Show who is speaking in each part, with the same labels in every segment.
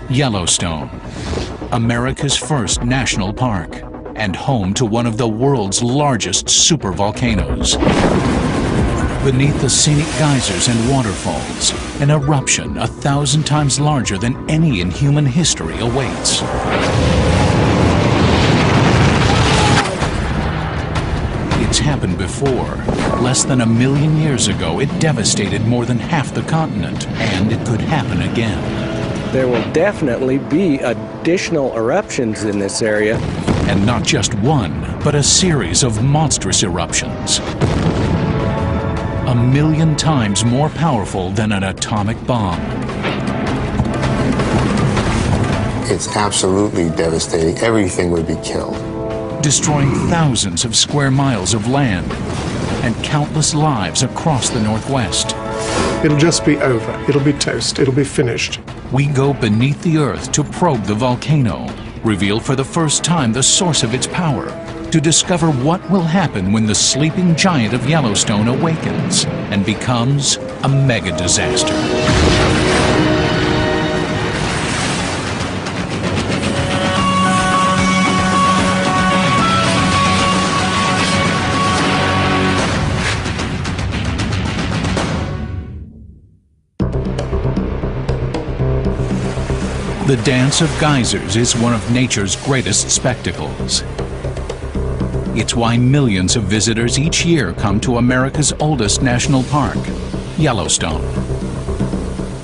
Speaker 1: Yellowstone, America's first national park, and home to one of the world's largest supervolcanoes. Beneath the scenic geysers and waterfalls, an eruption 1,000 times larger than any in human history awaits. It's happened before. Less than 1 million years ago, it devastated more than half the continent, and it could happen again.
Speaker 2: There will definitely be additional eruptions in this area.
Speaker 1: And not just one, but a series of monstrous eruptions. 1 million times more powerful than an atomic bomb.
Speaker 3: It's absolutely devastating. Everything would be killed.
Speaker 1: Destroying thousands of square miles of land and countless lives across the Northwest.
Speaker 4: It'll just be over. It'll be toast. It'll be finished.
Speaker 1: We go beneath the earth to probe the volcano, reveal for the first time the source of its power, to discover what will happen when the sleeping giant of Yellowstone awakens and becomes a mega disaster. The dance of geysers is one of nature's greatest spectacles. It's why millions of visitors each year come to America's oldest national park, Yellowstone.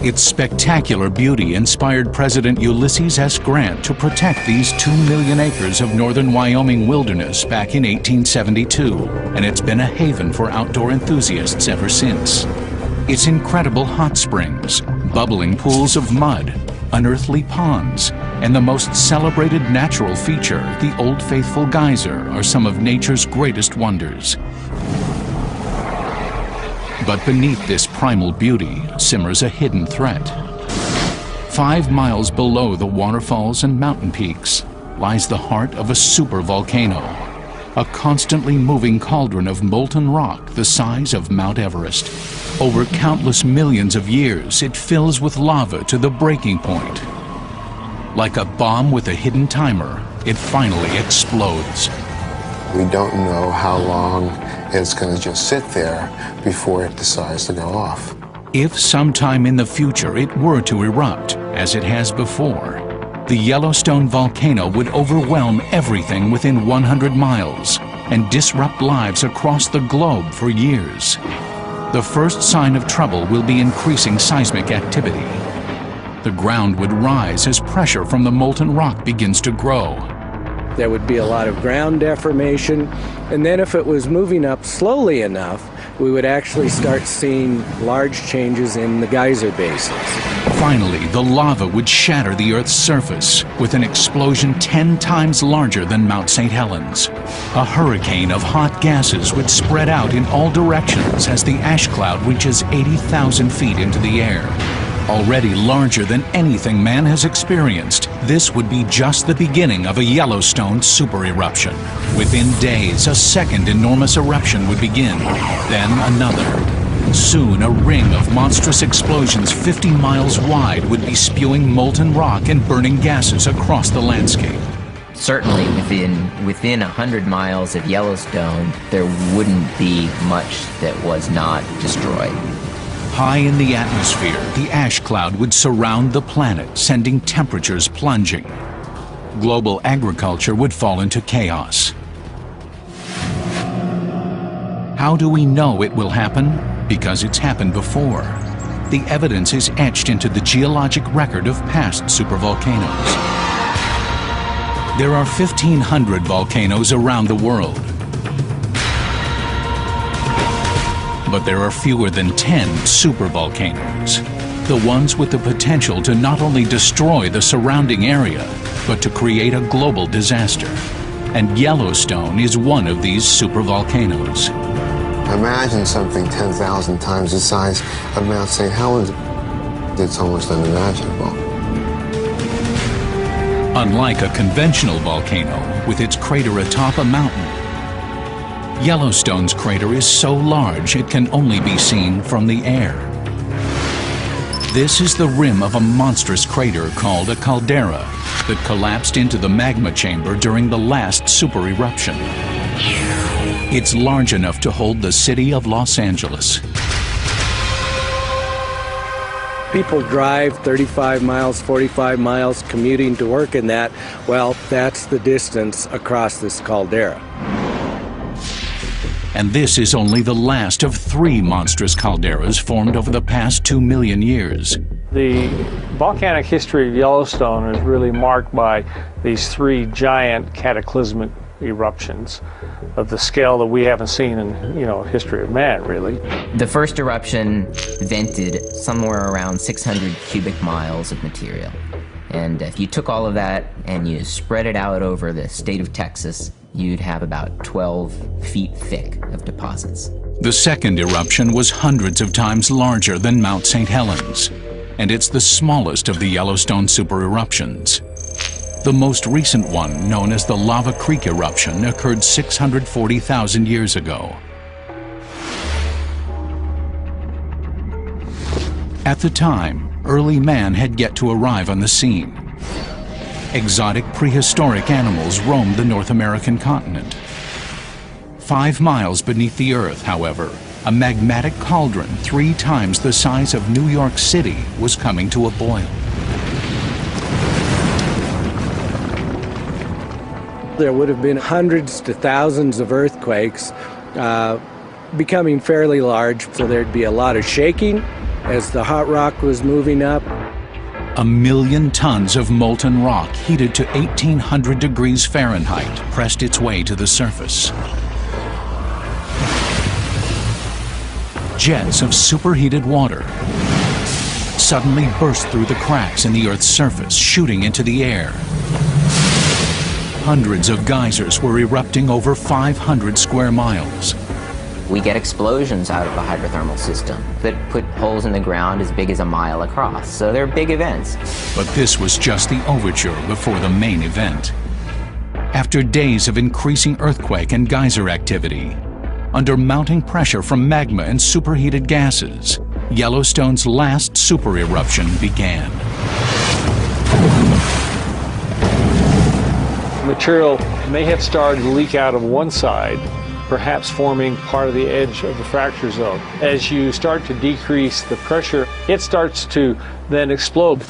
Speaker 1: Its spectacular beauty inspired President Ulysses S. Grant to protect these 2 million acres of northern Wyoming wilderness back in 1872, and it's been a haven for outdoor enthusiasts ever since. Its incredible hot springs, bubbling pools of mud, unearthly ponds, and the most celebrated natural feature, the Old Faithful Geyser, are some of nature's greatest wonders. But beneath this primal beauty simmers a hidden threat. 5 miles below the waterfalls and mountain peaks lies the heart of a supervolcano, a constantly moving cauldron of molten rock the size of Mount Everest. Over countless millions of years, it fills with lava to the breaking point. Like a bomb with a hidden timer, it finally explodes.
Speaker 3: We don't know how long it's going to just sit there before it decides to go off.
Speaker 1: If sometime in the future it were to erupt, as it has before, the Yellowstone volcano would overwhelm everything within 100 miles and disrupt lives across the globe for years. The first sign of trouble will be increasing seismic activity. The ground would rise as pressure from the molten rock begins to grow.
Speaker 2: There would be a lot of ground deformation, and then if it was moving up slowly enough, we would actually start seeing large changes in the geyser basins.
Speaker 1: Finally, the lava would shatter the Earth's surface with an explosion 10 times larger than Mount St. Helens. A hurricane of hot gases would spread out in all directions as the ash cloud reaches 80,000 feet into the air. Already larger than anything man has experienced, this would be just the beginning of a Yellowstone super eruption. Within days, a second enormous eruption would begin, then another. Soon, a ring of monstrous explosions 50 miles wide would be spewing molten rock and burning gases across the landscape.
Speaker 5: Certainly within 100 miles of Yellowstone, there wouldn't be much that was not destroyed.
Speaker 1: High in the atmosphere, the ash cloud would surround the planet, sending temperatures plunging. Global agriculture would fall into chaos. How do we know it will happen? Because it's happened before. The evidence is etched into the geologic record of past supervolcanoes. There are 1,500 volcanoes around the world. But there are fewer than 10 supervolcanoes, the ones with the potential to not only destroy the surrounding area, but to create a global disaster. And Yellowstone is one of these supervolcanoes.
Speaker 3: Imagine something 10,000 times the size of Mount St. Helens. It's almost unimaginable.
Speaker 1: Unlike a conventional volcano with its crater atop a mountain, Yellowstone's crater is so large it can only be seen from the air. This is the rim of a monstrous crater called a caldera that collapsed into the magma chamber during the last super eruption. It's large enough to hold the city of Los Angeles.
Speaker 2: People drive 35 miles, 45 miles commuting to work in that. Well, that's the distance across this caldera.
Speaker 1: And this is only the last of 3 monstrous calderas formed over the past 2 million years.
Speaker 6: The volcanic history of Yellowstone is really marked by these 3 giant cataclysmic eruptions of the scale that we haven't seen in, history of man, really.
Speaker 5: The first eruption vented somewhere around 600 cubic miles of material. And if you took all of that and you spread it out over the state of Texas, you'd have about 12 feet thick of deposits.
Speaker 1: The second eruption was hundreds of times larger than Mount St. Helens, and it's the smallest of the Yellowstone super eruptions. The most recent one, known as the Lava Creek eruption, occurred 640,000 years ago. At the time, early man had yet to arrive on the scene. Exotic prehistoric animals roamed the North American continent. 5 miles beneath the earth, however, a magmatic cauldron 3 times the size of New York City was coming to a boil.
Speaker 2: There would have been hundreds to thousands of earthquakes becoming fairly large, so there'd be a lot of shaking as the hot rock was moving up.
Speaker 1: 1 million tons of molten rock heated to 1,800 degrees Fahrenheit pressed its way to the surface. Jets of superheated water suddenly burst through the cracks in the Earth's surface, shooting into the air. Hundreds of geysers were erupting over 500 square miles.
Speaker 5: We get explosions out of a hydrothermal system that put holes in the ground as big as a mile across. So they're big events.
Speaker 1: But this was just the overture before the main event. After days of increasing earthquake and geyser activity, under mounting pressure from magma and superheated gases, Yellowstone's last super eruption began.
Speaker 6: Material may have started to leak out of one side, perhaps forming part of the edge of the fracture zone. As you start to decrease the pressure, it starts to then explode.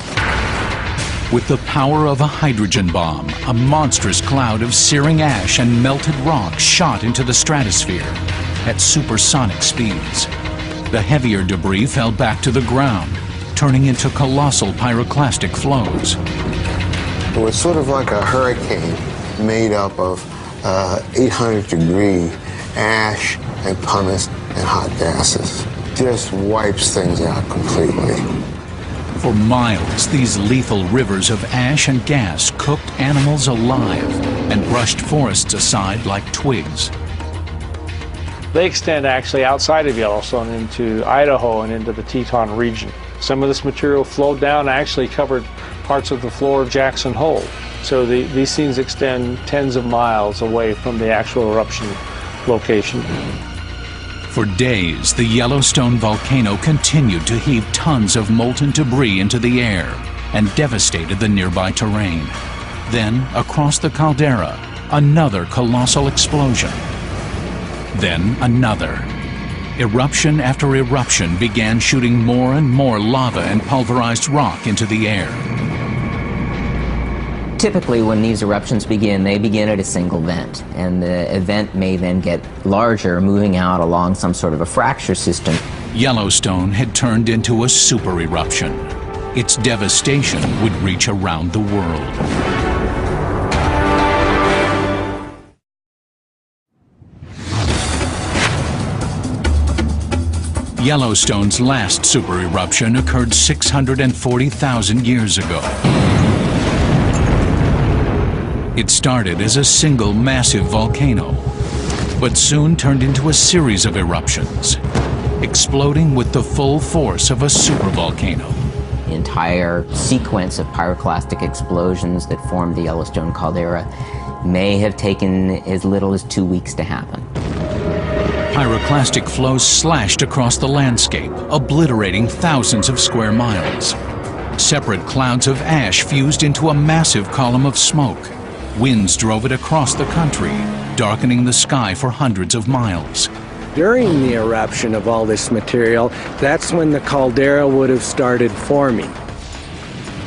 Speaker 1: With the power of a hydrogen bomb, a monstrous cloud of searing ash and melted rock shot into the stratosphere at supersonic speeds. The heavier debris fell back to the ground, turning into colossal pyroclastic flows.
Speaker 3: It was sort of like a hurricane made up of 800-degree ash and pumice and hot gases. Just wipes things out completely.
Speaker 1: For miles, these lethal rivers of ash and gas cooked animals alive and brushed forests aside like twigs.
Speaker 6: They extend actually outside of Yellowstone into Idaho and into the Teton region. Some of this material flowed down and actually covered parts of the floor of Jackson Hole. So these things extend tens of miles away from the actual eruption location.
Speaker 1: For days, the Yellowstone volcano continued to heave tons of molten debris into the air and devastated the nearby terrain. Then, across the caldera, another colossal explosion. Then another. Eruption after eruption began shooting more and more lava and pulverized rock into the air.
Speaker 5: Typically, when these eruptions begin, they begin at a single vent, and the event may then get larger, moving out along some sort of a fracture system.
Speaker 1: Yellowstone had turned into a super eruption. Its devastation would reach around the world. Yellowstone's last super eruption occurred 640,000 years ago. It started as a single massive volcano, but soon turned into a series of eruptions, exploding with the full force of a supervolcano.
Speaker 5: The entire sequence of pyroclastic explosions that formed the Yellowstone caldera may have taken as little as 2 weeks to happen.
Speaker 1: Pyroclastic flows slashed across the landscape, obliterating thousands of square miles. Separate clouds of ash fused into a massive column of smoke. Winds drove it across the country, darkening the sky for hundreds of miles.
Speaker 2: During the eruption of all this material, that's when the caldera would have started forming.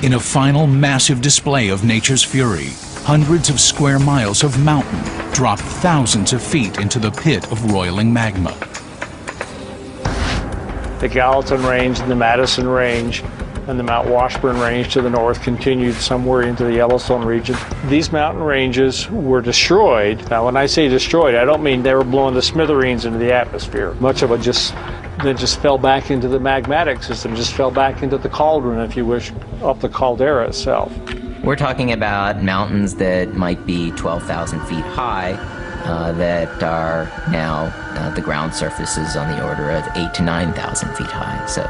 Speaker 1: In a final massive display of nature's fury, hundreds of square miles of mountain dropped thousands of feet into the pit of roiling magma.
Speaker 6: The Gallatin Range and the Madison Range and the Mount Washburn Range to the north continued somewhere into the Yellowstone region. These mountain ranges were destroyed. Now, when I say destroyed, I don't mean they were blown to smithereens into the atmosphere. Much of it just fell back into the magmatic system, just fell back into the cauldron, if you wish, up the caldera itself.
Speaker 5: We're talking about mountains that might be 12,000 feet high that are now, the ground surface is on the order of 8,000 to 9,000 feet high. So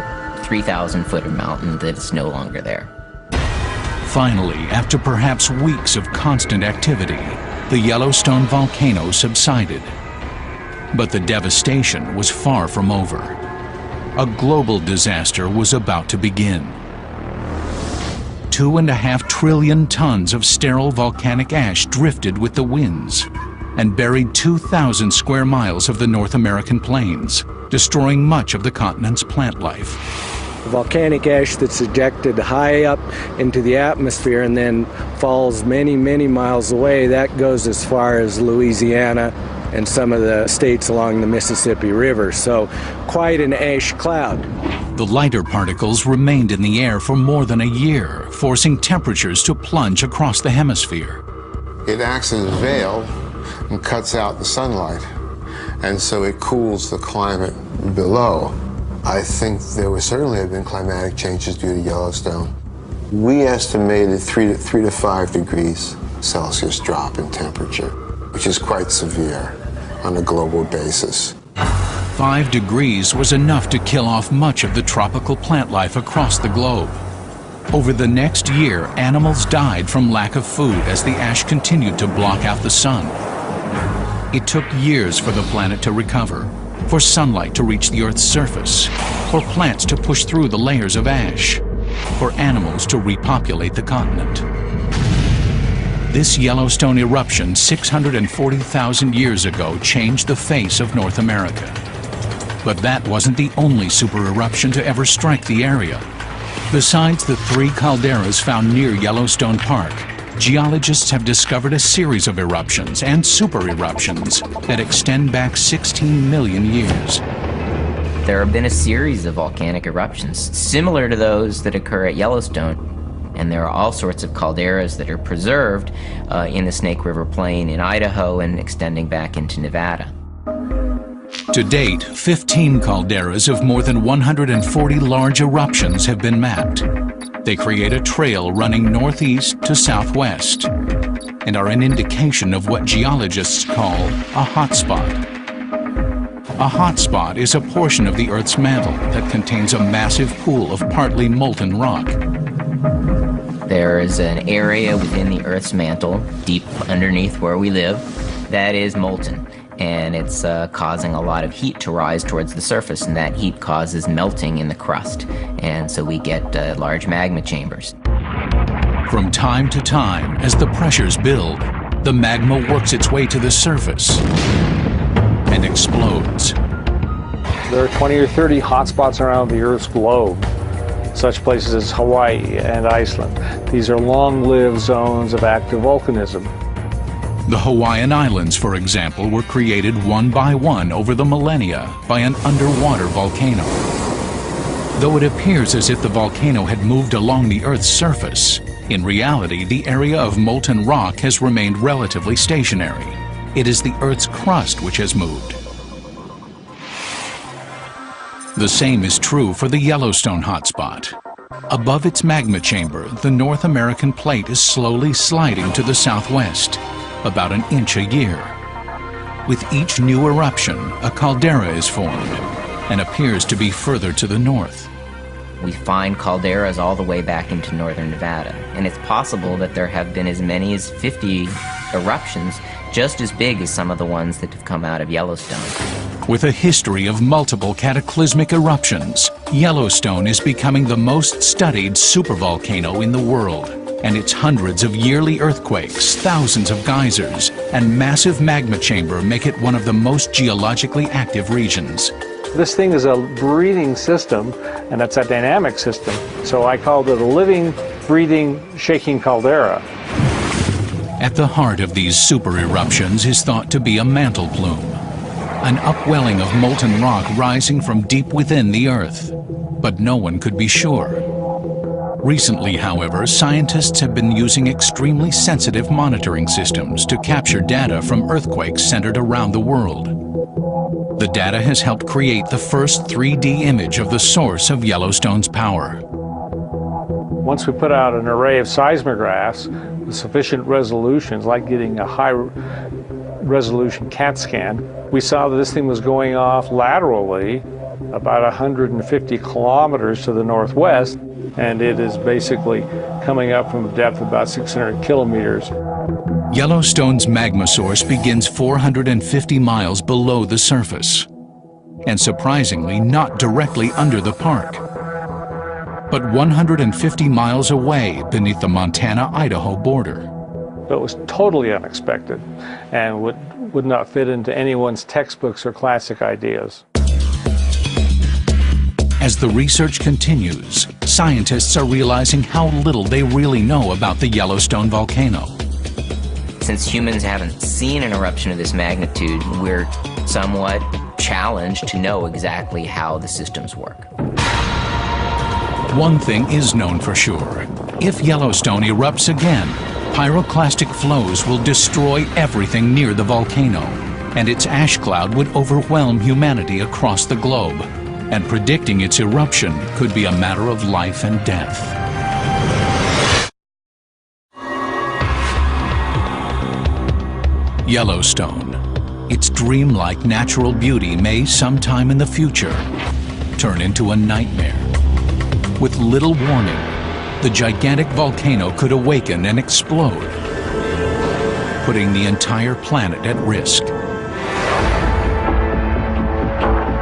Speaker 5: 3,000-foot mountain that's no longer there.
Speaker 1: Finally, after perhaps weeks of constant activity, the Yellowstone volcano subsided. But the devastation was far from over. A global disaster was about to begin. 2.5 trillion tons of sterile volcanic ash drifted with the winds and buried 2,000 square miles of the North American plains, destroying much of the continent's plant life.
Speaker 2: Volcanic ash that's ejected high up into the atmosphere and then falls many, many miles away, that goes as far as Louisiana and some of the states along the Mississippi River. So quite an ash cloud.
Speaker 1: The lighter particles remained in the air for more than a year, forcing temperatures to plunge across the hemisphere.
Speaker 3: It acts as a veil and cuts out the sunlight, and so it cools the climate below. I think there would certainly have been climatic changes due to Yellowstone. We estimated 3 to 5 degrees Celsius drop in temperature, which is quite severe on a global basis.
Speaker 1: 5 degrees was enough to kill off much of the tropical plant life across the globe. Over the next year, animals died from lack of food as the ash continued to block out the sun. It took years for the planet to recover, for sunlight to reach the Earth's surface, for plants to push through the layers of ash, for animals to repopulate the continent. This Yellowstone eruption 640,000 years ago changed the face of North America. But that wasn't the only super eruption to ever strike the area. Besides the 3 calderas found near Yellowstone Park, geologists have discovered a series of eruptions and super eruptions that extend back 16 million years.
Speaker 5: There have been a series of volcanic eruptions similar to those that occur at Yellowstone. And there are all sorts of calderas that are preserved in the Snake River Plain in Idaho and extending back into Nevada.
Speaker 1: To date, 15 calderas of more than 140 large eruptions have been mapped. They create a trail running northeast to southwest and are an indication of what geologists call a hotspot. A hotspot is a portion of the Earth's mantle that contains a massive pool of partly molten rock.
Speaker 5: There is an area within the Earth's mantle, deep underneath where we live, that is molten. And it's causing a lot of heat to rise towards the surface, and that heat causes melting in the crust. And so we get large magma chambers.
Speaker 1: From time to time, as the pressures build, the magma works its way to the surface and explodes.
Speaker 6: There are 20 or 30 hotspots around the Earth's globe, such places as Hawaii and Iceland. These are long-lived zones of active volcanism.
Speaker 1: The Hawaiian Islands, for example, were created one by one over the millennia by an underwater volcano. Though it appears as if the volcano had moved along the Earth's surface, in reality, the area of molten rock has remained relatively stationary. It is the Earth's crust which has moved. The same is true for the Yellowstone hotspot. Above its magma chamber, the North American plate is slowly sliding to the southwest, about an inch a year. With each new eruption, a caldera is formed and appears to be further to the north.
Speaker 5: We find calderas all the way back into northern Nevada, and it's possible that there have been as many as 50 eruptions just as big as some of the ones that have come out of Yellowstone.
Speaker 1: With a history of multiple cataclysmic eruptions, Yellowstone is becoming the most studied supervolcano in the world. And its hundreds of yearly earthquakes, thousands of geysers, and massive magma chamber make it one of the most geologically active regions.
Speaker 6: This thing is a breathing system, and it's a dynamic system. So I called it a living, breathing, shaking caldera.
Speaker 1: At the heart of these super eruptions is thought to be a mantle plume, an upwelling of molten rock rising from deep within the Earth. But no one could be sure. Recently, however, scientists have been using extremely sensitive monitoring systems to capture data from earthquakes centered around the world. The data has helped create the first 3D image of the source of Yellowstone's power.
Speaker 6: Once we put out an array of seismographs with sufficient resolutions, like getting a high-resolution CAT scan, we saw that this thing was going off laterally about 150 kilometers to the northwest, and it is basically coming up from a depth of about 600 kilometers.
Speaker 1: Yellowstone's magma source begins 450 miles below the surface, and surprisingly not directly under the park, but 150 miles away beneath the Montana-Idaho border.
Speaker 6: It was totally unexpected and would not fit into anyone's textbooks or classic ideas.
Speaker 1: As the research continues, scientists are realizing how little they really know about the Yellowstone volcano.
Speaker 5: Since humans haven't seen an eruption of this magnitude, we're somewhat challenged to know exactly how the systems work.
Speaker 1: One thing is known for sure. If Yellowstone erupts again, pyroclastic flows will destroy everything near the volcano, and its ash cloud would overwhelm humanity across the globe. And predicting its eruption could be a matter of life and death. Yellowstone. Its dreamlike natural beauty may sometime in the future turn into a nightmare. With little warning, the gigantic volcano could awaken and explode, putting the entire planet at risk.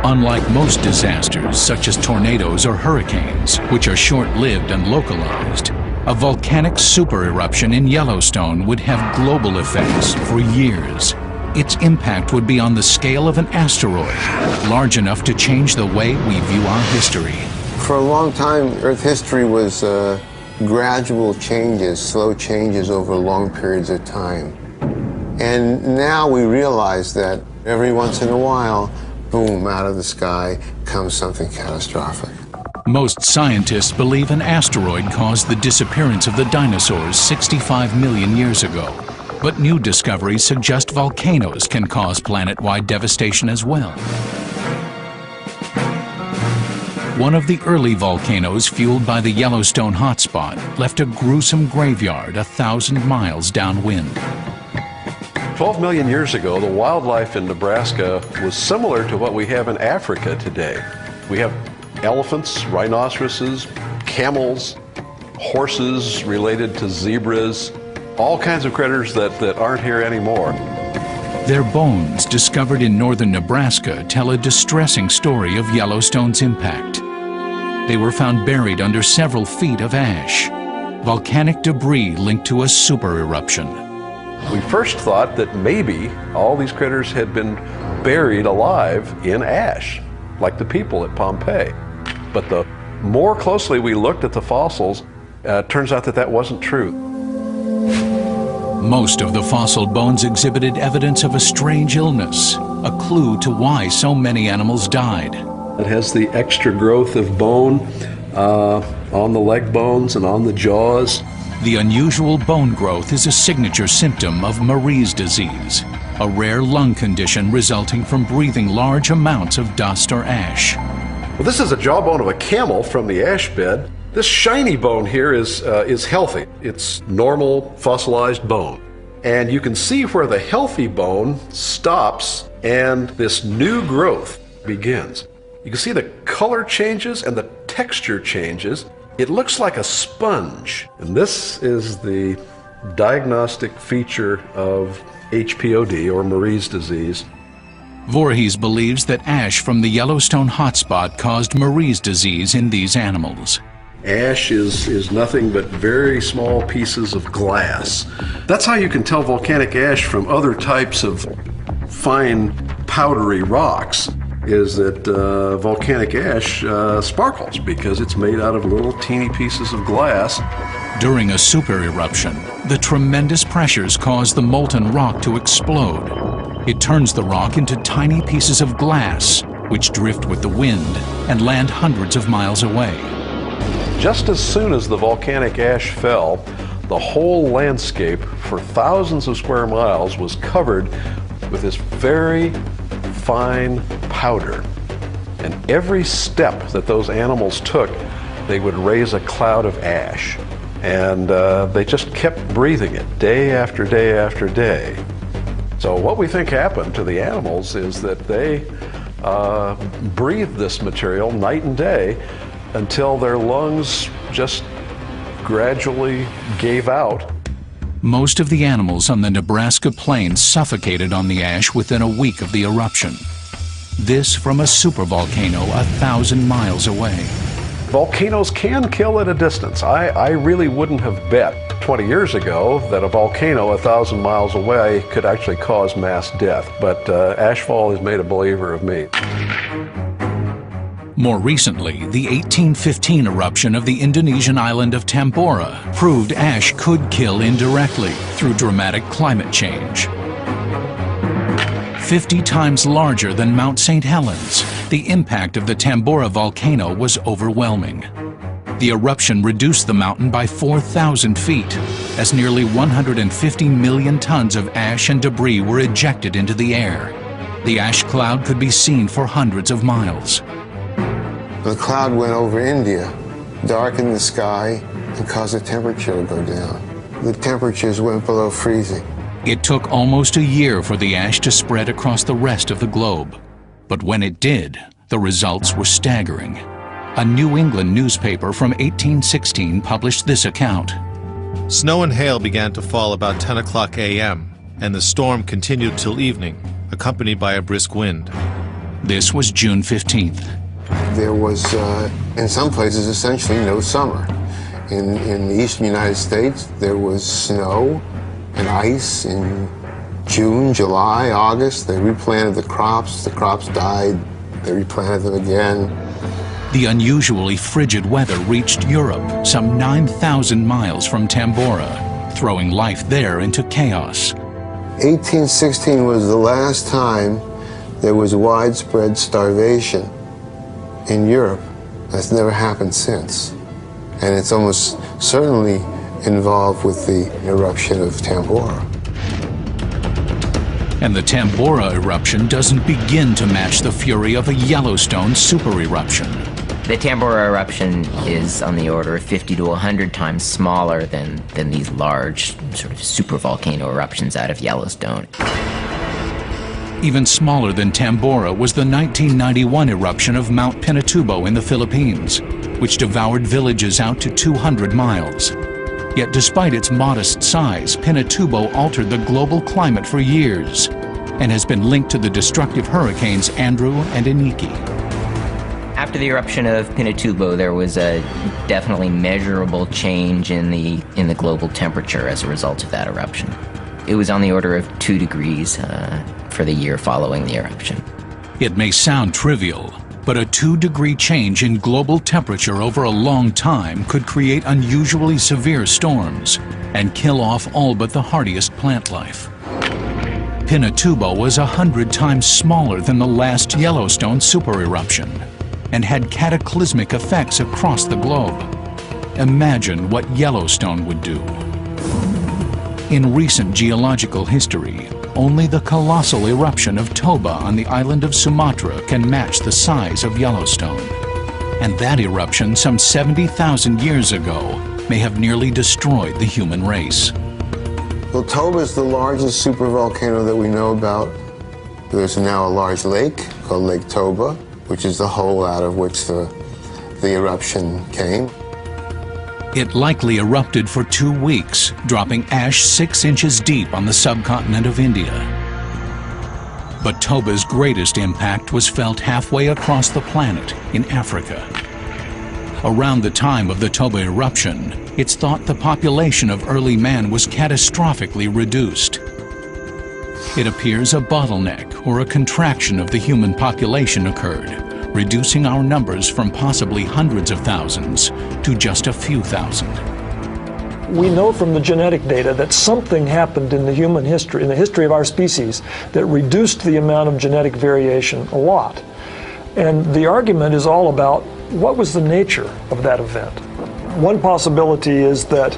Speaker 1: Unlike most disasters, such as tornadoes or hurricanes, which are short-lived and localized, a volcanic supereruption in Yellowstone would have global effects for years. Its impact would be on the scale of an asteroid, large enough to change the way we view our history.
Speaker 3: For a long time, Earth history was gradual changes, slow changes over long periods of time. And now we realize that every once in a while, boom, out of the sky comes something catastrophic.
Speaker 1: Most scientists believe an asteroid caused the disappearance of the dinosaurs 65 million years ago. But new discoveries suggest volcanoes can cause planet-wide devastation as well. One of the early volcanoes fueled by the Yellowstone hotspot left a gruesome graveyard 1,000 miles downwind.
Speaker 7: 12 million years ago, the wildlife in Nebraska was similar to what we have in Africa today. We have elephants, rhinoceroses, camels, horses related to zebras, all kinds of critters that aren't here anymore.
Speaker 1: Their bones, discovered in northern Nebraska, tell a distressing story of Yellowstone's impact. They were found buried under several feet of ash, volcanic debris linked to a supereruption.
Speaker 7: We first thought that maybe all these critters had been buried alive in ash, like the people at Pompeii. But the more closely we looked at the fossils, it turns out that that wasn't true.
Speaker 1: Most of the fossil bones exhibited evidence of a strange illness, a clue to why so many animals died.
Speaker 7: It has the extra growth of bone on the leg bones and on the jaws.
Speaker 1: The unusual bone growth is a signature symptom of Marie's disease, a rare lung condition resulting from breathing large amounts of dust or ash.
Speaker 7: Well, this is a jawbone of a camel from the ash bed. This shiny bone here is healthy. It's normal fossilized bone. And you can see where the healthy bone stops and this new growth begins. You can see the color changes and the texture changes. It looks like a sponge. And this is the diagnostic feature of HPOD, or Marie's disease.
Speaker 1: Voorhees believes that ash from the Yellowstone hotspot caused Marie's disease in these animals.
Speaker 7: Ash is nothing but very small pieces of glass. That's how you can tell volcanic ash from other types of fine powdery rocks, is that volcanic ash sparkles because it's made out of little teeny pieces of glass.
Speaker 1: During a super eruption, the tremendous pressures cause the molten rock to explode. It turns the rock into tiny pieces of glass, which drift with the wind and land hundreds of miles away.
Speaker 7: Just as soon as the volcanic ash fell, the whole landscape for thousands of square miles was covered with this very fine powder. And every step that those animals took, they would raise a cloud of ash. And they just kept breathing it day after day after day. So what we think happened to the animals is that they breathed this material night and day until their lungs just gradually gave out.
Speaker 1: Most of the animals on the Nebraska plains suffocated on the ash within a week of the eruption. This from a supervolcano 1,000 miles away.
Speaker 7: Volcanoes can kill at a distance. I really wouldn't have bet 20 years ago that a volcano 1,000 miles away could actually cause mass death, but ashfall has made a believer of me.
Speaker 1: More recently, the 1815 eruption of the Indonesian island of Tambora proved ash could kill indirectly through dramatic climate change. 50 times larger than Mount St. Helens, the impact of the Tambora volcano was overwhelming. The eruption reduced the mountain by 4,000 feet, as nearly 150 million tons of ash and debris were ejected into the air. The ash cloud could be seen for hundreds of miles.
Speaker 3: The cloud went over India, darkened the sky, and caused the temperature to go down. The temperatures went below freezing.
Speaker 1: It took almost a year for the ash to spread across the rest of the globe. But when it did, the results were staggering. A New England newspaper from 1816 published this account.
Speaker 8: Snow and hail began to fall about 10 o'clock a.m., and the storm continued till evening, accompanied by a brisk wind.
Speaker 1: This was June 15th.
Speaker 3: There was, in some places, essentially no summer. In the eastern United States, there was snow and ice in June, July, August. They replanted the crops died, they replanted them again.
Speaker 1: The unusually frigid weather reached Europe, some 9,000 miles from Tambora, throwing life there into chaos.
Speaker 3: 1816 was the last time there was widespread starvation in Europe. That's never happened since. And it's almost certainly involved with the eruption of Tambora.
Speaker 1: And the Tambora eruption doesn't begin to match the fury of a Yellowstone super eruption.
Speaker 5: The Tambora eruption is on the order of 50 to 100 times smaller than these large sort of supervolcano eruptions out of Yellowstone.
Speaker 1: Even smaller than Tambora was the 1991 eruption of Mount Pinatubo in the Philippines, which devoured villages out to 200 miles. Yet despite its modest size, Pinatubo altered the global climate for years and has been linked to the destructive hurricanes Andrew and Iniki.
Speaker 5: After the eruption of Pinatubo, there was a definitely measurable change in the global temperature as a result of that eruption. It was on the order of 2 degrees for the year following the eruption.
Speaker 1: It may sound trivial, but a 2-degree change in global temperature over a long time could create unusually severe storms and kill off all but the hardiest plant life. Pinatubo was 100 times smaller than the last Yellowstone supereruption and had cataclysmic effects across the globe. Imagine what Yellowstone would do. In recent geological history, only the colossal eruption of Toba on the island of Sumatra can match the size of Yellowstone. And that eruption some 70,000 years ago may have nearly destroyed the human race.
Speaker 3: Well, Toba is the largest supervolcano that we know about. There's now a large lake called Lake Toba, which is the hole out of which the eruption came.
Speaker 1: It likely erupted for 2 weeks, dropping ash 6 inches deep on the subcontinent of India. But Toba's greatest impact was felt halfway across the planet in Africa. Around the time of the Toba eruption, it's thought the population of early man was catastrophically reduced. It appears a bottleneck or a contraction of the human population occurred, reducing our numbers from possibly hundreds of thousands to just a few thousand.
Speaker 9: We know from the genetic data that something happened in the human history, in the history of our species, that reduced the amount of genetic variation a lot. And the argument is all about what was the nature of that event. One possibility is that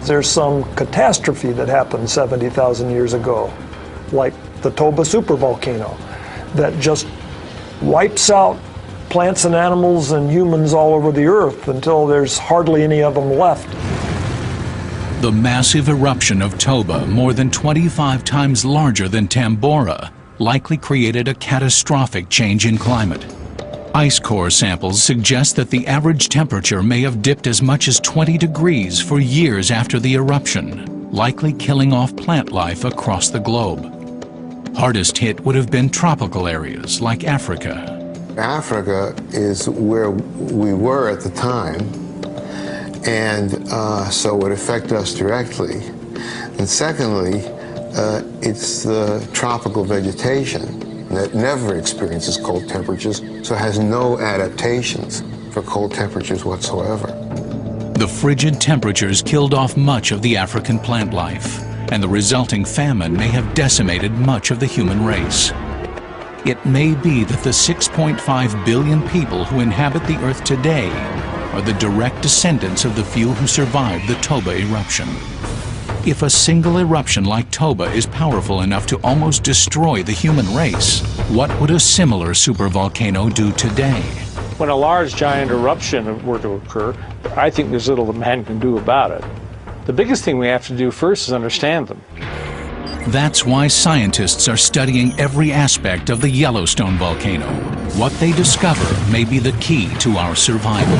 Speaker 9: there's some catastrophe that happened 70,000 years ago, like the Toba supervolcano, that just wipes out plants and animals and humans all over the earth until there's hardly any of them left.
Speaker 1: The massive eruption of Toba, more than 25 times larger than Tambora, likely created a catastrophic change in climate. Ice core samples suggest that the average temperature may have dipped as much as 20 degrees for years after the eruption, likely killing off plant life across the globe. Hardest hit would have been tropical areas like Africa.
Speaker 3: Africa is where we were at the time, and so it would affect us directly. And secondly, it's the tropical vegetation that never experiences cold temperatures, so has no adaptations for cold temperatures whatsoever.
Speaker 1: The frigid temperatures killed off much of the African plant life, and the resulting famine may have decimated much of the human race. It may be that the 6.5 billion people who inhabit the Earth today are the direct descendants of the few who survived the Toba eruption. If a single eruption like Toba is powerful enough to almost destroy the human race, what would a similar supervolcano do today?
Speaker 6: When a large giant eruption were to occur, I think there's little that man can do about it. The biggest thing we have to do first is understand them.
Speaker 1: That's why scientists are studying every aspect of the Yellowstone volcano. What they discover may be the key to our survival.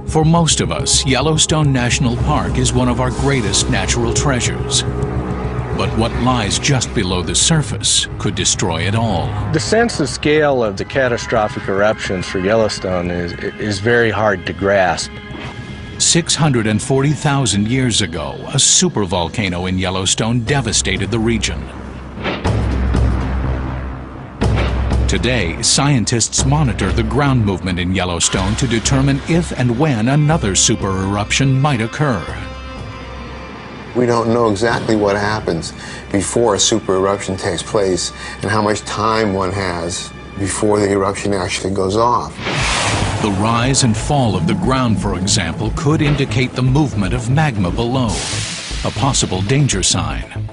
Speaker 1: For most of us, Yellowstone National Park is one of our greatest natural treasures. But what lies just below the surface could destroy it all.
Speaker 2: The sense of scale of the catastrophic eruptions for Yellowstone is very hard to grasp.
Speaker 1: 640,000 years ago, a supervolcano in Yellowstone devastated the region. Today, scientists monitor the ground movement in Yellowstone to determine if and when another super eruption might occur.
Speaker 3: We don't know exactly what happens before a super eruption takes place and how much time one has before the eruption actually goes off.
Speaker 1: The rise and fall of the ground, for example, could indicate the movement of magma below, a possible danger sign.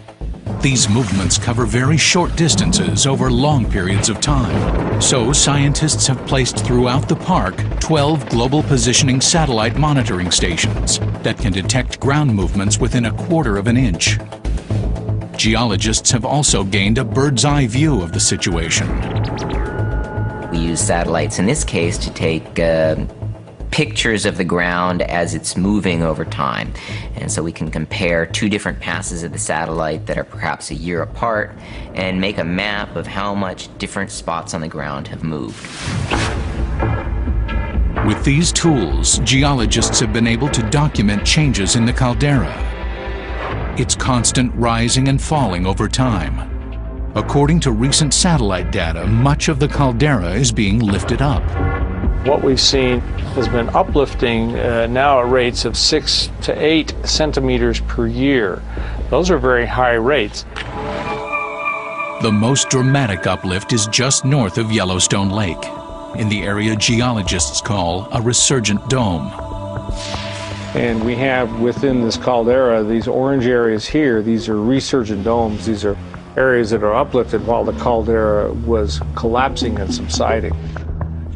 Speaker 1: These movements cover very short distances over long periods of time. So scientists have placed throughout the park 12 global positioning satellite monitoring stations that can detect ground movements within a quarter of an inch. Geologists have also gained a bird's eye view of the situation.
Speaker 5: We use satellites in this case to take pictures of the ground as it's moving over time. And so we can compare two different passes of the satellite that are perhaps a year apart and make a map of how much different spots on the ground have moved.
Speaker 1: With these tools, geologists have been able to document changes in the caldera. Its constant rising and falling over time. According to recent satellite data, much of the caldera is being lifted up.
Speaker 6: What we've seen has been uplifting now at rates of 6 to 8 centimeters per year. Those are very high rates.
Speaker 1: The most dramatic uplift is just north of Yellowstone Lake, in the area geologists call a resurgent dome.
Speaker 6: And we have within this caldera these orange areas here. These are resurgent domes. These are areas that are uplifted while the caldera was collapsing and subsiding.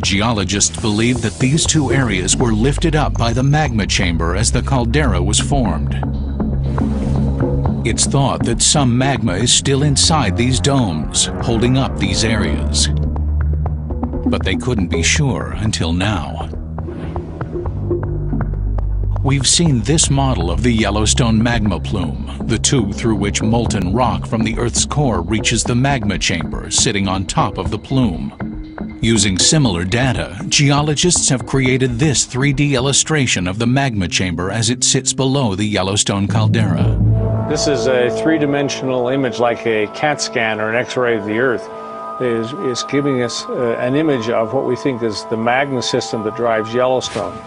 Speaker 1: Geologists believe that these two areas were lifted up by the magma chamber as the caldera was formed. It's thought that some magma is still inside these domes, holding up these areas. But they couldn't be sure until now. We've seen this model of the Yellowstone magma plume, the tube through which molten rock from the Earth's core reaches the magma chamber sitting on top of the plume. Using similar data, geologists have created this 3D illustration of the magma chamber as it sits below the Yellowstone caldera.
Speaker 6: This is a three-dimensional image like a CAT scan or an X-ray of the Earth. Is giving us an image of what we think is the magma system that drives Yellowstone.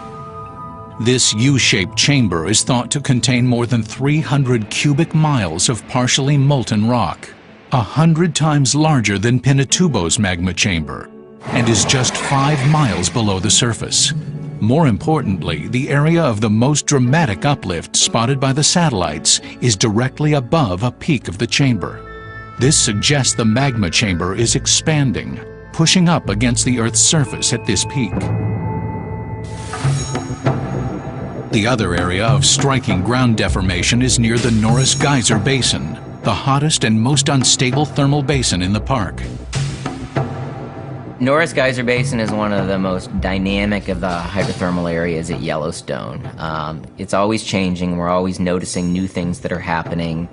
Speaker 1: This U-shaped chamber is thought to contain more than 300 cubic miles of partially molten rock, 100 times larger than Pinatubo's magma chamber, and is just 5 miles below the surface. More importantly, the area of the most dramatic uplift spotted by the satellites is directly above a peak of the chamber. This suggests the magma chamber is expanding, pushing up against the Earth's surface at this peak. The other area of striking ground deformation is near the Norris Geyser Basin, the hottest and most unstable thermal basin in the park.
Speaker 5: Norris Geyser Basin is one of the most dynamic of the hydrothermal areas at Yellowstone. It's always changing. We're always noticing new things that are happening.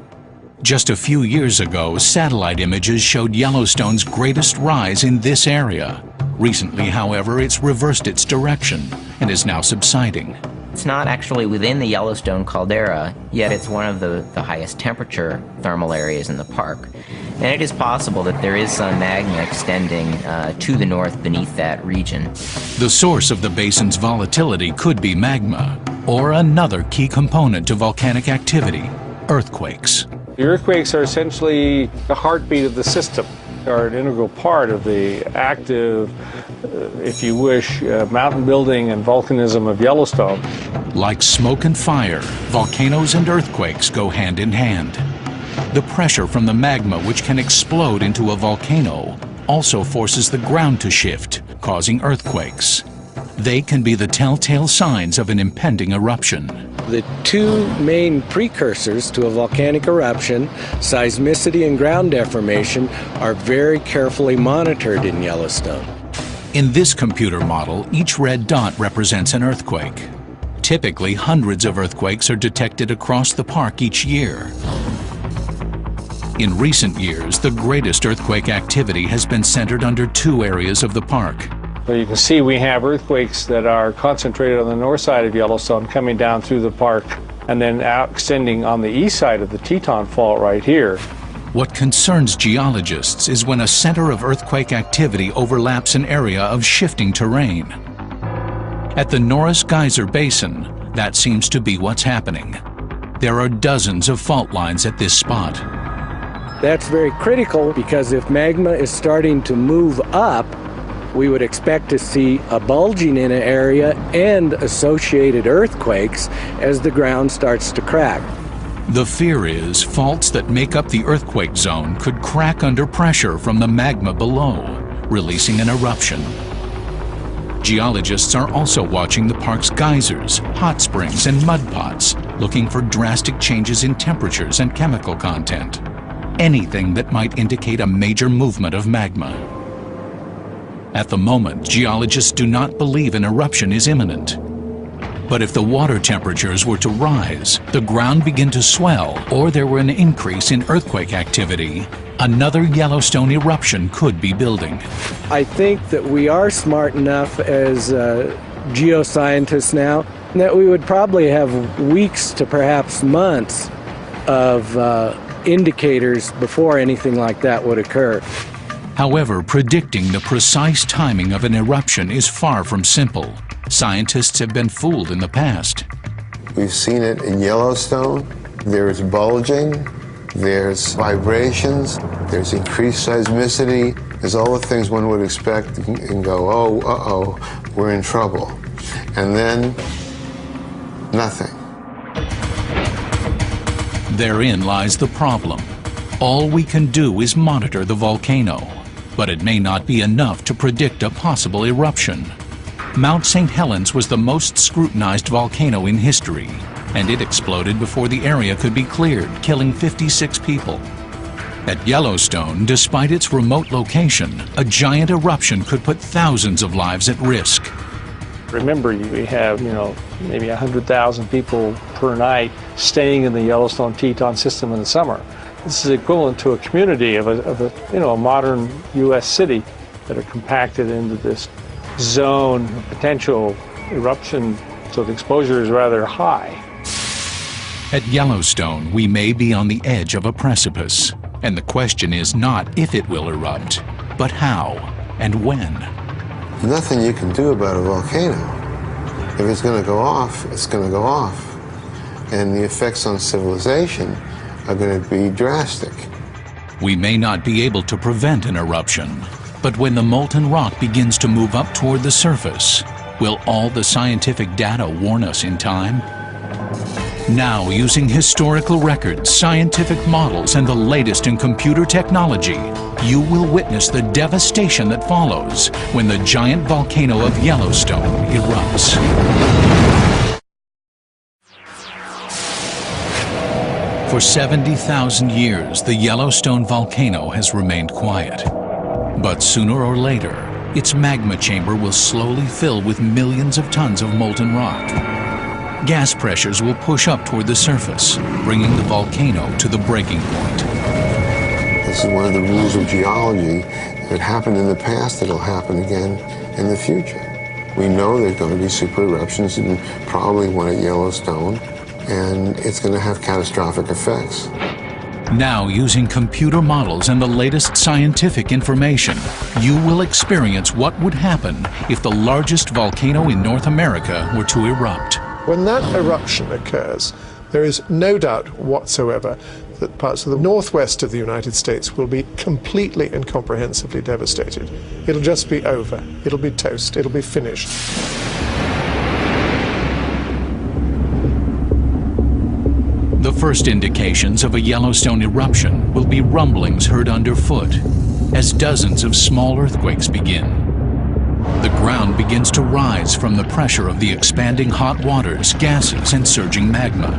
Speaker 1: Just a few years ago, satellite images showed Yellowstone's greatest rise in this area. Recently, however, it's reversed its direction and is now subsiding.
Speaker 5: It's not actually within the Yellowstone caldera, yet it's one of the highest temperature thermal areas in the park. And it is possible that there is some magma extending to the north beneath that region.
Speaker 1: The source of the basin's volatility could be magma, or another key component to volcanic activity, earthquakes.
Speaker 6: The earthquakes are essentially the heartbeat of the system. Are an integral part of the active, if you wish, mountain building and volcanism of Yellowstone.
Speaker 1: Like smoke and fire, volcanoes and earthquakes go hand in hand. The pressure from the magma, which can explode into a volcano, also forces the ground to shift, causing earthquakes. They can be the telltale signs of an impending eruption.
Speaker 2: The two main precursors to a volcanic eruption, seismicity and ground deformation, are very carefully monitored in Yellowstone.
Speaker 1: In this computer model, each red dot represents an earthquake. Typically, hundreds of earthquakes are detected across the park each year. In recent years, the greatest earthquake activity has been centered under two areas of the park.
Speaker 6: So you can see we have earthquakes that are concentrated on the north side of Yellowstone coming down through the park and then out extending on the east side of the Teton Fault right here.
Speaker 1: What concerns geologists is when a center of earthquake activity overlaps an area of shifting terrain. At the Norris Geyser Basin, that seems to be what's happening. There are dozens of fault lines at this spot.
Speaker 2: That's very critical because if magma is starting to move up, we would expect to see a bulging in an area and associated earthquakes as the ground starts to crack.
Speaker 1: The fear is faults that make up the earthquake zone could crack under pressure from the magma below, releasing an eruption. Geologists are also watching the park's geysers, hot springs, and mud pots, looking for drastic changes in temperatures and chemical content. Anything that might indicate a major movement of magma. At the moment, geologists do not believe an eruption is imminent. But if the water temperatures were to rise, the ground begin to swell, or there were an increase in earthquake activity, another Yellowstone eruption could be building.
Speaker 2: I think that we are smart enough as geoscientists now that we would probably have weeks to perhaps months of indicators before anything like that would occur.
Speaker 1: However, predicting the precise timing of an eruption is far from simple. Scientists have been fooled in the past.
Speaker 3: We've seen it in Yellowstone. There's bulging, there's vibrations, there's increased seismicity. There's all the things one would expect and go, oh, uh-oh, we're in trouble. And then, nothing.
Speaker 1: Therein lies the problem. All we can do is monitor the volcano, but it may not be enough to predict a possible eruption. Mount St. Helens was the most scrutinized volcano in history. and it exploded before the area could be cleared, killing 56 people. At Yellowstone, despite its remote location, a giant eruption could put thousands of lives at risk.
Speaker 6: Remember, we have, maybe 100,000 people per night staying in the Yellowstone Teton system in the summer. This is equivalent to a community of a modern U.S. city that are compacted into this zone of potential eruption, so the exposure is rather high.
Speaker 1: At Yellowstone, we may be on the edge of a precipice, and the question is not if it will erupt, but how and when.
Speaker 3: Nothing you can do about a volcano. If it's going to go off, it's going to go off. And the effects on civilization are going to be drastic.
Speaker 1: We may not be able to prevent an eruption, but when the molten rock begins to move up toward the surface, will all the scientific data warn us in time? Now, using historical records, scientific models, and the latest in computer technology, you will witness the devastation that follows when the giant volcano of Yellowstone erupts. For 70,000 years, the Yellowstone volcano has remained quiet. But sooner or later, its magma chamber will slowly fill with millions of tons of molten rock. Gas pressures will push up toward the surface, bringing the volcano to the breaking point.
Speaker 3: This is one of the rules of geology. If it happened in the past, it'll happen again in the future. We know there's going to be super eruptions, and probably one at Yellowstone, and it's going to have catastrophic effects.
Speaker 1: Now, using computer models and the latest scientific information, you will experience what would happen if the largest volcano in North America were to erupt.
Speaker 4: When that eruption occurs, there is no doubt whatsoever that parts of the northwest of the United States will be completely and comprehensively devastated. It'll just be over. It'll be toast. It'll be finished.
Speaker 1: The first indications of a Yellowstone eruption will be rumblings heard underfoot as dozens of small earthquakes begin. The ground begins to rise from the pressure of the expanding hot waters, gases, and surging magma.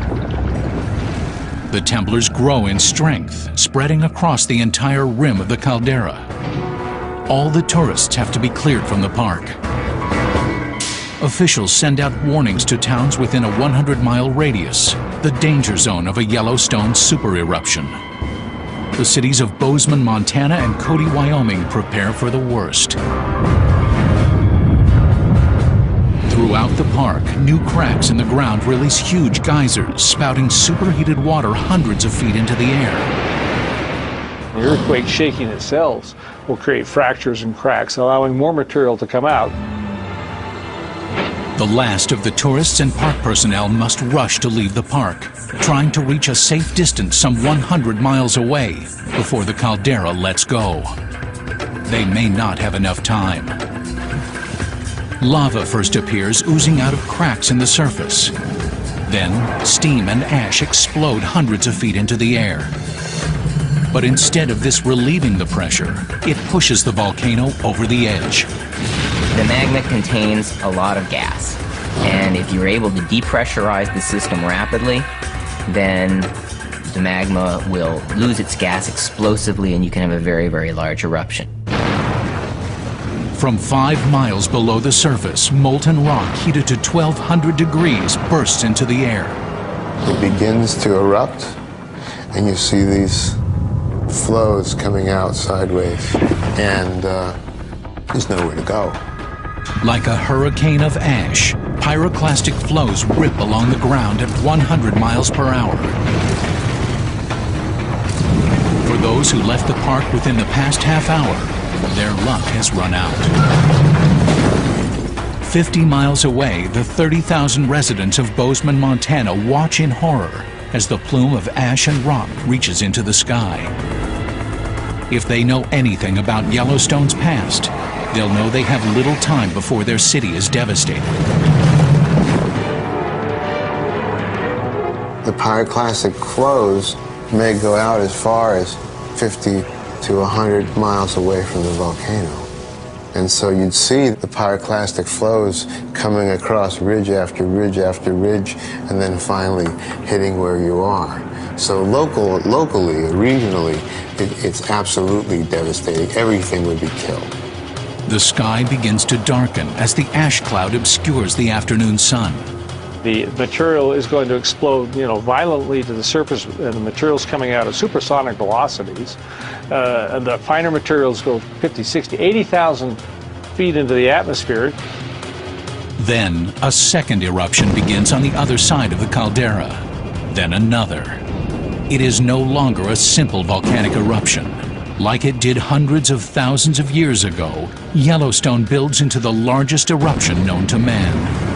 Speaker 1: The temblors grow in strength, spreading across the entire rim of the caldera. All the tourists have to be cleared from the park. Officials send out warnings to towns within a 100-mile radius, the danger zone of a Yellowstone super eruption. The cities of Bozeman, Montana, and Cody, Wyoming prepare for the worst. Throughout the park, new cracks in the ground release huge geysers, spouting superheated water hundreds of feet into the air.
Speaker 6: The earthquake shaking itself will create fractures and cracks, allowing more material to come out.
Speaker 1: The last of the tourists and park personnel must rush to leave the park, trying to reach a safe distance some 100 miles away before the caldera lets go. They may not have enough time. Lava first appears, oozing out of cracks in the surface. Then, steam and ash explode hundreds of feet into the air. But instead of this relieving the pressure, it pushes the volcano over the edge.
Speaker 5: The magma contains a lot of gas, and if you're able to depressurize the system rapidly, then the magma will lose its gas explosively and you can have a very, very large eruption.
Speaker 1: From 5 miles below the surface, molten rock heated to 1,200 degrees bursts into the air.
Speaker 3: It begins to erupt, and you see these flows coming out sideways, and there's nowhere to go.
Speaker 1: Like a hurricane of ash, pyroclastic flows rip along the ground at 100 miles per hour. For those who left the park within the past half hour, their luck has run out. 50 miles away, the 30,000 residents of Bozeman, Montana watch in horror as the plume of ash and rock reaches into the sky. If they know anything about Yellowstone's past, they'll know they have little time before their city is devastated.
Speaker 3: The pyroclastic flows may go out as far as 50 to 100 miles away from the volcano. And so you'd see the pyroclastic flows coming across ridge after ridge after ridge, and then finally hitting where you are. So locally, regionally, it's absolutely devastating. Everything would be killed.
Speaker 1: The sky begins to darken as the ash cloud obscures the afternoon sun.
Speaker 6: The material is going to explode, violently to the surface, and the material's coming out at supersonic velocities. And the finer materials go 50, 60, 80,000 feet into the atmosphere.
Speaker 1: Then a second eruption begins on the other side of the caldera. Then another. It is no longer a simple volcanic eruption. Like it did hundreds of thousands of years ago, Yellowstone builds into the largest eruption known to man.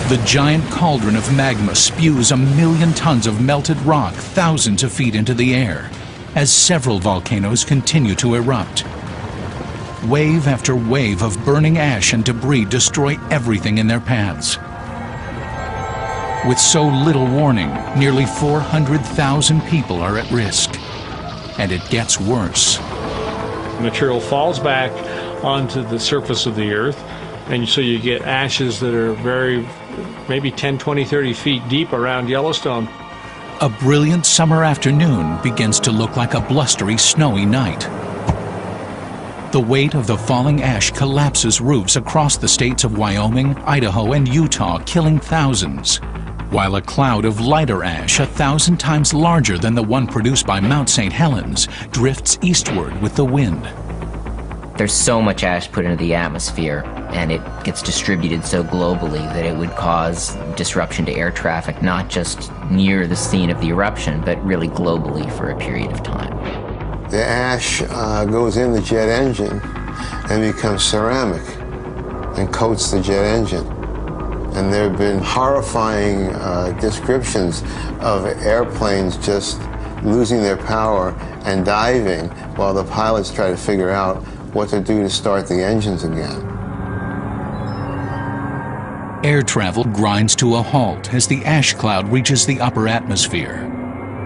Speaker 1: The giant cauldron of magma spews 1 million tons of melted rock thousands of feet into the air as several volcanoes continue to erupt. Wave after wave of burning ash and debris destroy everything in their paths. With so little warning, nearly 400,000 people are at risk. And it gets worse.
Speaker 6: Material falls back onto the surface of the earth, and so you get ashes that are maybe 10, 20, 30 feet deep around Yellowstone.
Speaker 1: A brilliant summer afternoon begins to look like a blustery, snowy night. The weight of the falling ash collapses roofs across the states of Wyoming, Idaho, and Utah, killing thousands, while a cloud of lighter ash 1,000 times larger than the one produced by Mount St. Helens drifts eastward with the wind.
Speaker 5: There's so much ash put into the atmosphere, and it gets distributed so globally that it would cause disruption to air traffic, not just near the scene of the eruption, but really globally for a period of time.
Speaker 3: The ash goes in the jet engine and becomes ceramic and coats the jet engine. And there have been horrifying descriptions of airplanes just losing their power and diving while the pilots try to figure out what to do to start the engines again.
Speaker 1: Air travel grinds to a halt as the ash cloud reaches the upper atmosphere.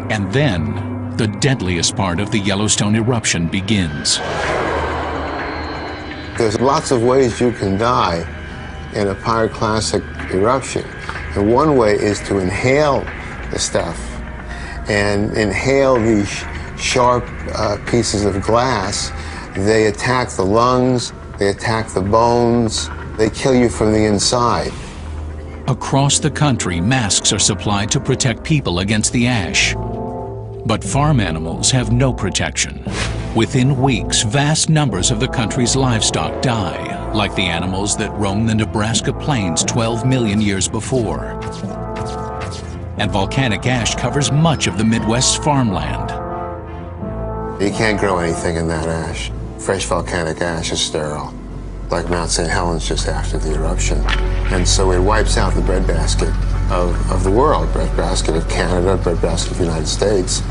Speaker 1: And then, the deadliest part of the Yellowstone eruption begins.
Speaker 3: There's lots of ways you can die in a pyroclastic eruption. And one way is to inhale the stuff and inhale these sharp pieces of glass. They attack the lungs, they attack the bones, they kill you from the inside.
Speaker 1: Across the country, masks are supplied to protect people against the ash. But farm animals have no protection. Within weeks, vast numbers of the country's livestock die, like the animals that roamed the Nebraska plains 12 million years before. And volcanic ash covers much of the Midwest's farmland.
Speaker 3: You can't grow anything in that ash. Fresh volcanic ash is sterile, like Mount St. Helens just after the eruption. And so it wipes out the breadbasket of the world, breadbasket of Canada, breadbasket of the United States.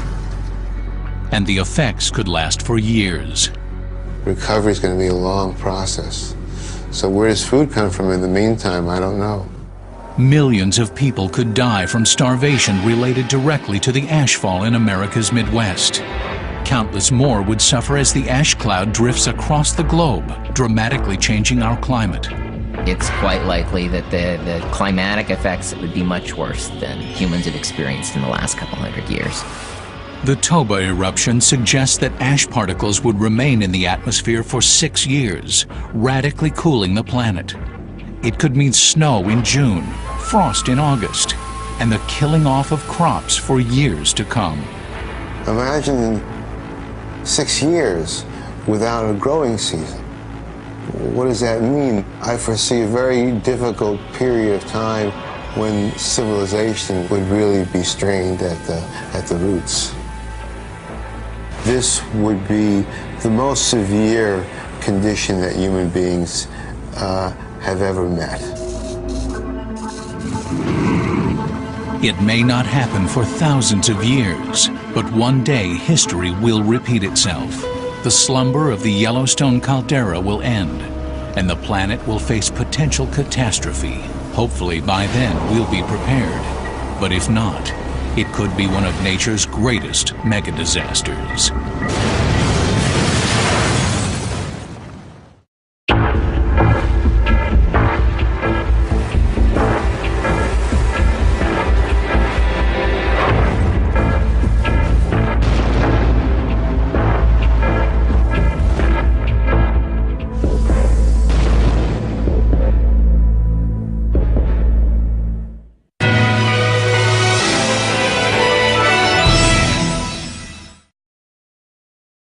Speaker 1: And the effects could last for years.
Speaker 3: Recovery is going to be a long process. So where does food come from in the meantime? I don't know.
Speaker 1: Millions of people could die from starvation related directly to the ashfall in America's Midwest. Countless more would suffer as the ash cloud drifts across the globe, dramatically changing our climate.
Speaker 5: It's quite likely that the climatic effects would be much worse than humans have experienced in the last couple hundred years.
Speaker 1: The Toba eruption suggests that ash particles would remain in the atmosphere for 6 years, radically cooling the planet. It could mean snow in June, frost in August, and the killing off of crops for years to come.
Speaker 3: Imagine 6 years without a growing season. What does that mean? I foresee a very difficult period of time when civilization would really be strained at the roots. This would be the most severe condition that human beings have ever met.
Speaker 1: It may not happen for thousands of years, but one day history will repeat itself. The slumber of the Yellowstone caldera will end, and the planet will face potential catastrophe. Hopefully by then we'll be prepared. But if not, it could be one of nature's greatest mega disasters.